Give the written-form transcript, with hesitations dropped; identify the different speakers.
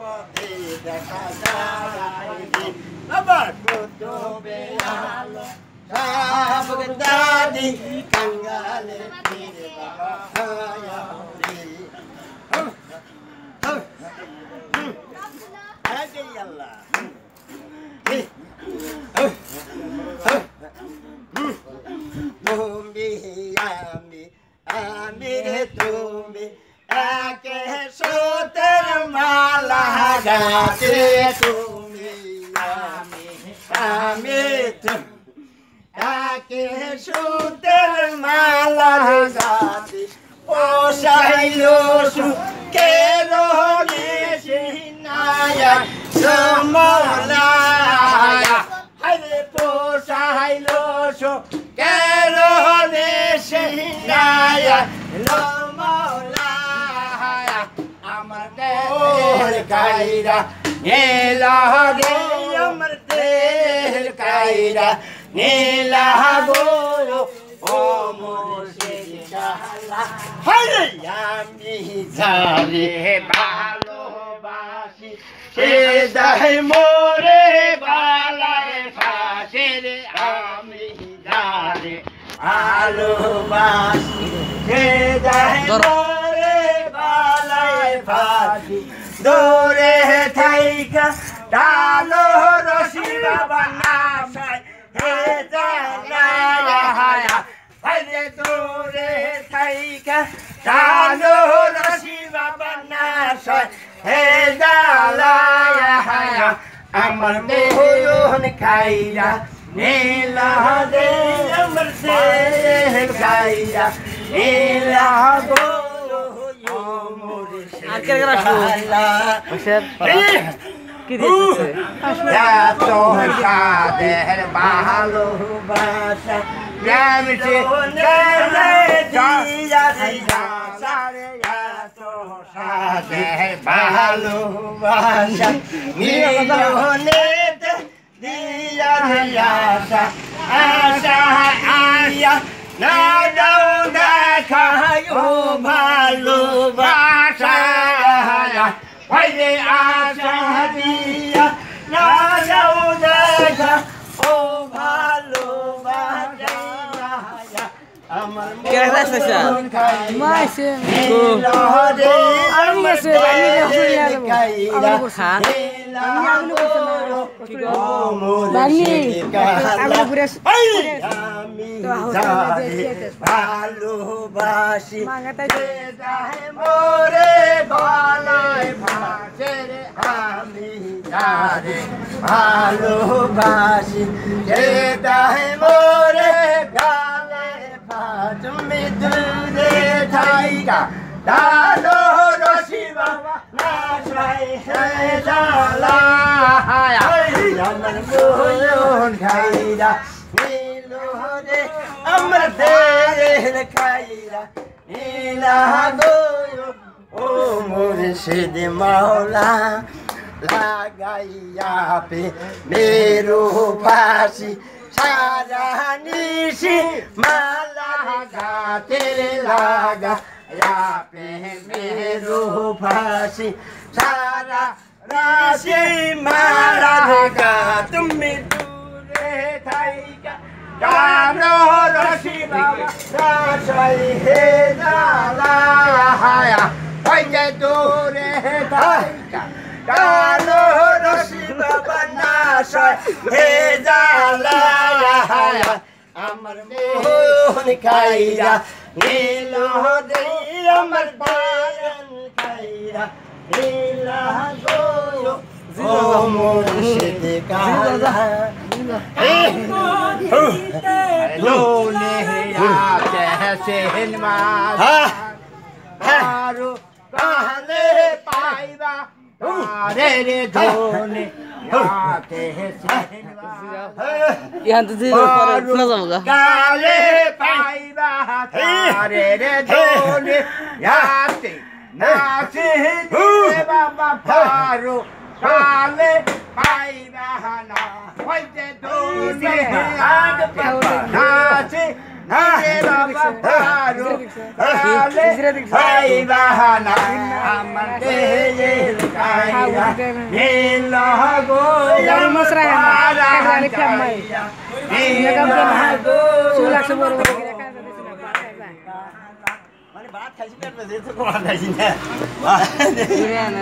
Speaker 1: পথে দেখা যায় আবার কুতুবে আলো সাবগদাদি কাঙ্গালে পীর বাবা আরে আল্লাহ তুমি আমি তুমি একে সুতের মালা গাছে তুমি আমি তুমি একে সুতের মালা গাছে পোষাইল সুখে রোগে সিনায়া সমলায়া হরে পোষাইল সুখে রোগে সিনায়া সমলায়া আমার দেহ কাইরা নীলা গে আমার দেহ কাইরা নীলা গো ও মুর্শিদ শালা হরে আমি যারে ভালোবাসি সে দেয় মোরে বালায় ফাঁসে রে আমি যারে ভালোবাসি সে দেয় মোরে বালায় ফাঁসি দূরে থাইকা ডালো রশি বাবা নাশায় হে জালায়া হায়া হরে দূরে থাইকা ডালো রশি বাবা নাশায় হে জালায়া হায়া আমার মোহন খাইরা নীলা দে আমার দেহ খাইরা নীলা গো
Speaker 2: আজকের গলা শুন কি দিতেছে
Speaker 1: এত সাদের ভালোবাসা প্রেমে দিয়া সারে এত সাদের ভালোবাসা মিলনে দিয়া আশা আশা আয়া না দাও দেখায় ও ভালোবাসা হইলে আশা দিয়া না দাও দেখা ও ভালোবাসা আমার মন
Speaker 2: মাইছে
Speaker 1: আমি
Speaker 2: এসে আমি খাইরা খান
Speaker 1: ভালোবাসি মোরে গলায় ভাসে আমি যারে ভালোবাসি মোরে গলায় ভাস তুমি দূরে থাইকা ডালো রশি বাবা নাশাই হে জালায়া আমার মোহন খাইরা নীলো রে আমার দেহ খাইরা নীলা গো ও মুর্শিদ মাওলা লাগাইয়া পে মেরু ফাঁসি সারা নিশি মালা গাতে লাগা पे मेरो फांसी सारा राशि मारा का तुम दूरे थाईका डालो रशी बाबा राशि हे डाला हाया वही दूरे थाईका डालो रशी बाबा नाशा हे डाला हाया अमर मोहन खाईरा नीलो दे अमर बायन खाईरा नीला गो ओ मुर्शिद काला लोने आते हैं सेहनवाज हारो कहले पाईबा रे रे धोने आते हैं सेहनवाज
Speaker 2: यहाँ तो जीरो सुना जाऊंगा
Speaker 1: काले पाईबा रे रे धोने आते नाचे बाबा फारो काले पाईबा ना वैसे धोने आते नाचे नाचे बाबा फारो काले पाईबा ना अमर ये पाइरा नील गो
Speaker 2: Dari mesra ya, Kak. Dari kamai. Ini kan sulak seburu kira kan tadi sudah pakai.
Speaker 1: Mana barat खाइसिन पेट में से तो कौन खाइसिन है
Speaker 2: Durian.